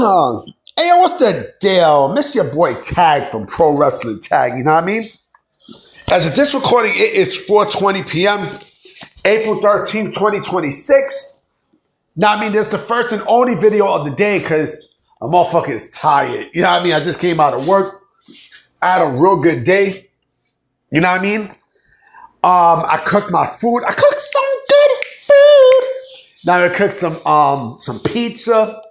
Hey, what's the deal? Miss your boy Tag from Pro Wrestling Tag, you know what I mean? As of this recording, it is 4:20 p.m., April 13th, 2026. Now, I mean, there's the first and only video of the day because a motherfucker is tired. You know what I mean? I just came out of work. I had a real good day. You know what I mean? I cooked my food. I cooked some good food. Now I cooked some pizza.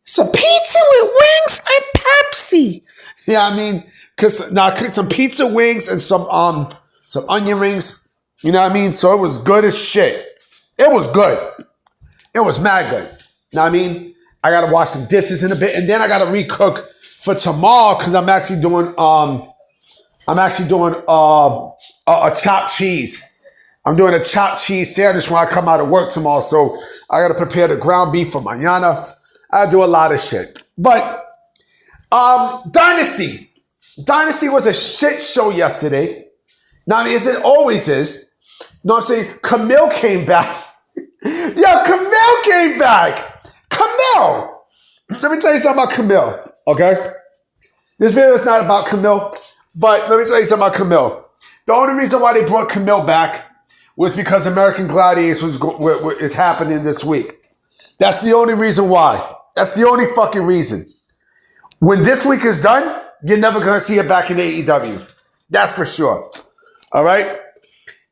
Some pizza with wings and Pepsi. You know what I mean? Now I cooked some pizza wings and some onion rings. You know what I mean? So it was good as shit. It was good. It was mad good. You know what I mean? I gotta wash some dishes in a bit, and then I gotta recook for tomorrow because I'm actually doing a chopped cheese. I'm doing a chopped cheese sandwich when I come out of work tomorrow. So I gotta prepare the ground beef for mañana. I do a lot of shit. But Dynasty. Dynasty was a shit show yesterday. Now, as it always is. You know what I'm saying? Camille came back. Yo, Camille came back. Camille. Let me tell you something about Camille, okay? This video is not about Camille, but let me tell you something about Camille. The only reason why they brought Camille back was because American Gladiators is happening this week. That's the only reason why. That's the only fucking reason. When this week is done, you're never going to see it back in AEW. That's for sure. All right?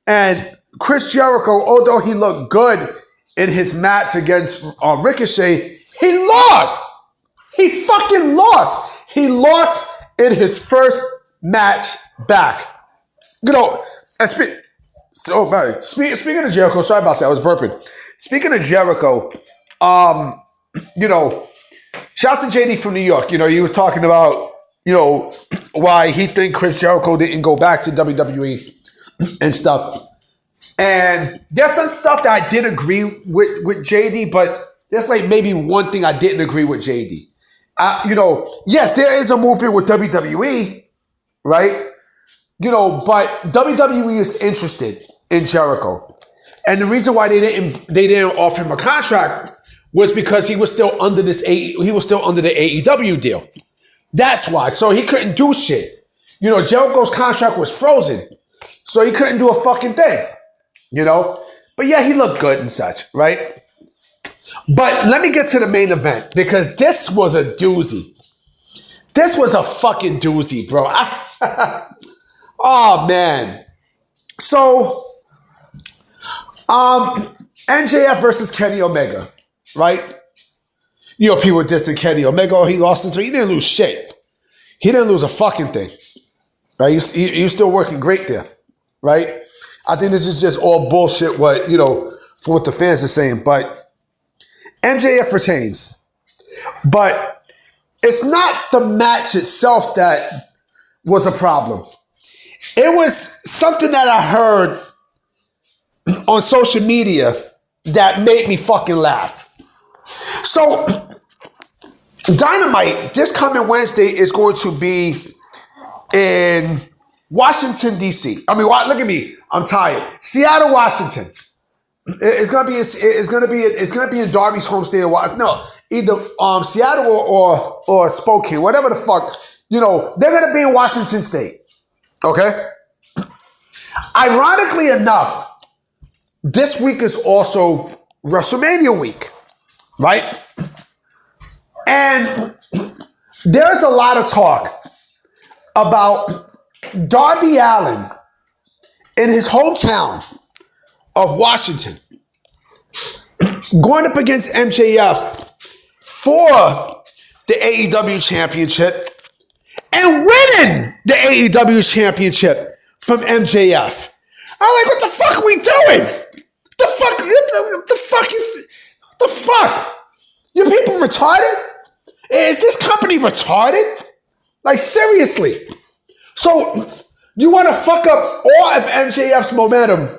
And Chris Jericho, although he looked good in his match against Ricochet, he lost. He fucking lost. He lost in his first match back. You know, and speaking of Jericho, sorry about that, I was burping. Speaking of Jericho, you know, shout out to JD from New York. You know, he was talking about, you know, why he think Chris Jericho didn't go back to WWE and stuff. And there's some stuff that I did agree with JD, but there's like maybe one thing I didn't agree with JD. You know, yes, there is a movement with WWE, right? You know, but WWE is interested in Jericho. And the reason why they didn't offer him a contract was because he was still under the AEW deal. That's why. So he couldn't do shit. You know, Jericho's contract was frozen. So he couldn't do a fucking thing. You know? But yeah, he looked good and such, right? But let me get to the main event because this was a doozy. This was a fucking doozy, bro. Oh, man. So, MJF versus Kenny Omega. Right? You know, people were dissing Kenny Omega. Oh, he lost it to. He didn't lose shit. He didn't lose a fucking thing. Right? You're still working great there. Right? I think this is just all bullshit. What from what the fans are saying. But MJF retains. But it's not the match itself that was a problem. It was something that I heard on social media that made me fucking laugh. So, Dynamite, this coming Wednesday, is going to be in Washington, D.C. I mean, look at me. I'm tired. Seattle, Washington. It's gonna be in Darby's home state. No, either Seattle or Spokane, whatever the fuck. You know, they're gonna be in Washington State. Okay. Ironically enough, this week is also WrestleMania week. Right? And there's a lot of talk about Darby Allin in his hometown of Washington going up against MJF for the AEW Championship and winning the AEW Championship from MJF. I'm like, what the fuck are we doing? The fuck? You people retarded? Is this company retarded? Like, seriously. So, you want to fuck up all of MJF's momentum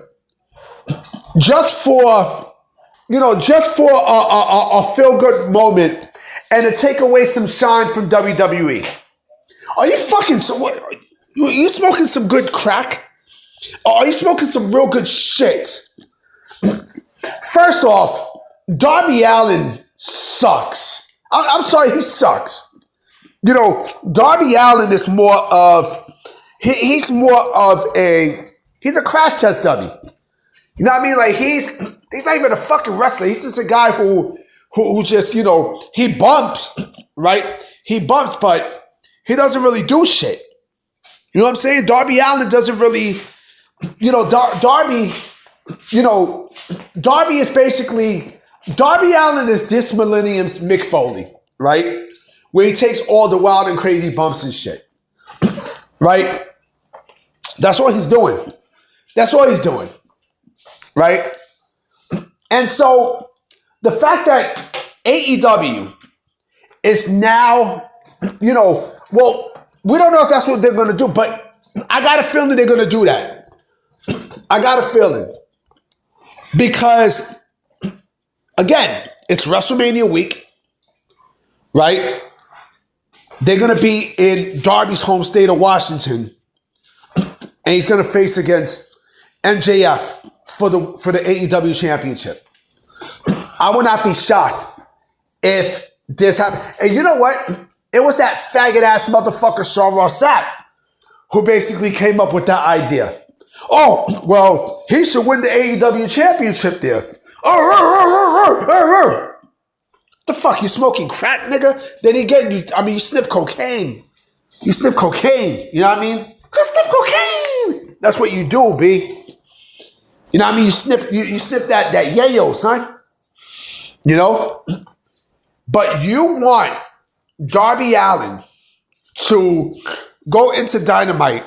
just for a feel-good moment and to take away some shine from WWE? Are you fucking... Are you smoking some good crack? Or are you smoking some real good shit? First off, Darby Allin sucks. I'm sorry, he sucks. You know, Darby Allin is more of he's a crash test dummy. You know what I mean? Like he's not even a fucking wrestler. He's just a guy who just, you know, he bumps, right? He bumps, but he doesn't really do shit. You know what I'm saying? Darby Allin doesn't really, you know, Darby, you know, Darby is basically, Darby Allin is this millennium's Mick Foley, right? Where he takes all the wild and crazy bumps and shit, right? That's what he's doing. That's what he's doing, right? And so the fact that AEW is now, you know, well, we don't know if that's what they're going to do, but I got a feeling they're going to do that. I got a feeling. Because, again, it's WrestleMania week, right? They're going to be in Darby's home state of Washington, and he's going to face against MJF for the AEW Championship. I would not be shocked if this happened. And you know what? It was that faggot-ass motherfucker Sean Ross Sapp who basically came up with that idea. Oh, well, he should win the AEW Championship there. The fuck, you smoking crack, nigga? Then again, you sniff cocaine. You sniff cocaine, you know what I mean? You sniff cocaine. That's what you do, B. You know what I mean? You sniff that yayo, son. You know? But you want Darby Allin to go into Dynamite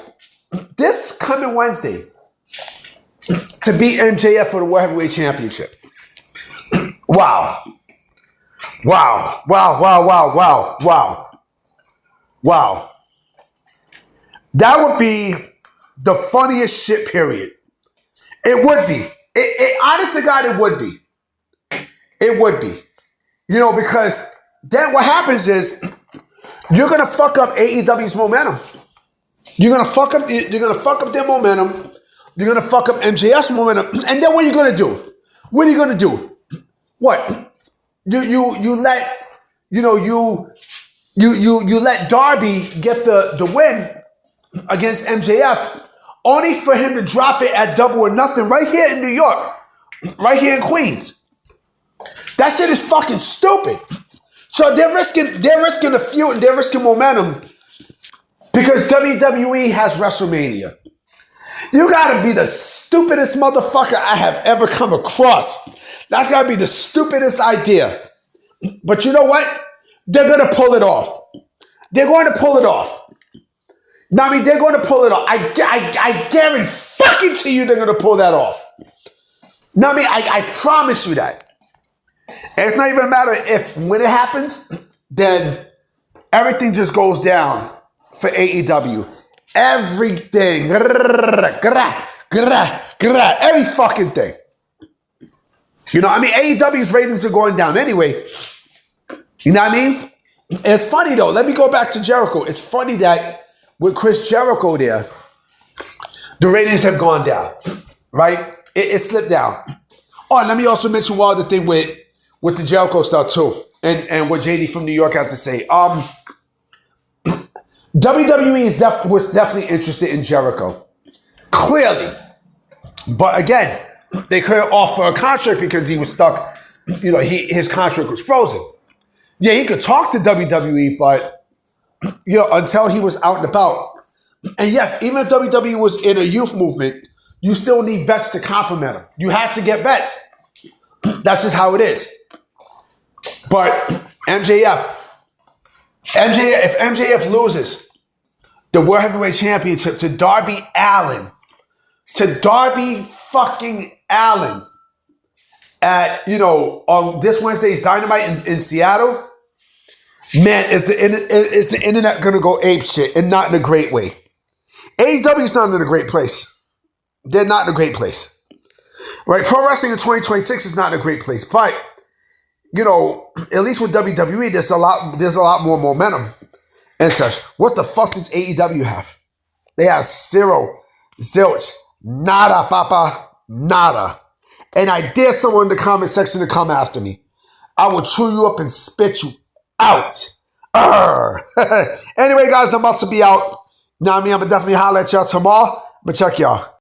this coming Wednesday to beat MJF for the World Heavyweight Championship. Wow. Wow. Wow, wow, wow, wow, wow. Wow. That would be the funniest shit, period. It would be. Honest to God, it would be. It would be. You know, because then what happens is you're gonna fuck up AEW's momentum. You're gonna fuck up their momentum. You're gonna fuck up MJF's momentum. And then what are you gonna do? What are you gonna do? What? You let Darby get the win against MJF, only for him to drop it at Double or Nothing right here in New York, right here in Queens. That shit is fucking stupid. So they're risking a feud and they're risking momentum because WWE has WrestleMania. You gotta be the stupidest motherfucker I have ever come across. That's gotta be the stupidest idea. But you know what? They're gonna pull it off. They're going to pull it off. Now, I mean, they're going to pull it off. I guarantee fucking to you they're going to pull that off. Now, I mean, I promise you that. And it's not even a matter if when it happens, then everything just goes down for AEW. Everything. Every fucking thing. You know, I mean, AEW's ratings are going down anyway. You know what I mean? And it's funny, though. Let me go back to Jericho. It's funny that with Chris Jericho there, the ratings have gone down, right? It slipped down. Oh, and let me also mention one other thing with the Jericho stuff, too, and what JD from New York had to say. WWE was definitely interested in Jericho. Clearly. But again, they couldn't offer a contract because he was stuck. You know, his contract was frozen. Yeah, he could talk to WWE, but, you know, until he was out and about. And yes, even if WWE was in a youth movement, you still need vets to complement them. You have to get vets. That's just how it is. But if MJF loses the World Heavyweight Championship to Darby Allin, fucking Allin, at, you know, on this Wednesday's Dynamite in Seattle, man, is the internet going to go ape shit, and not in a great way. AEW's not in a great place. They're not in a great place. Right? Pro wrestling in 2026 is not in a great place. But, you know, at least with WWE, there's a lot more momentum and such. What the fuck does AEW have? They have zero, zilch, nada, papa, nada. And I dare someone in the comment section to come after me. I will chew you up and spit you out. Anyway, guys, I'm about to be out. Now, I mean, I'm going to definitely holler at y'all tomorrow. But check y'all.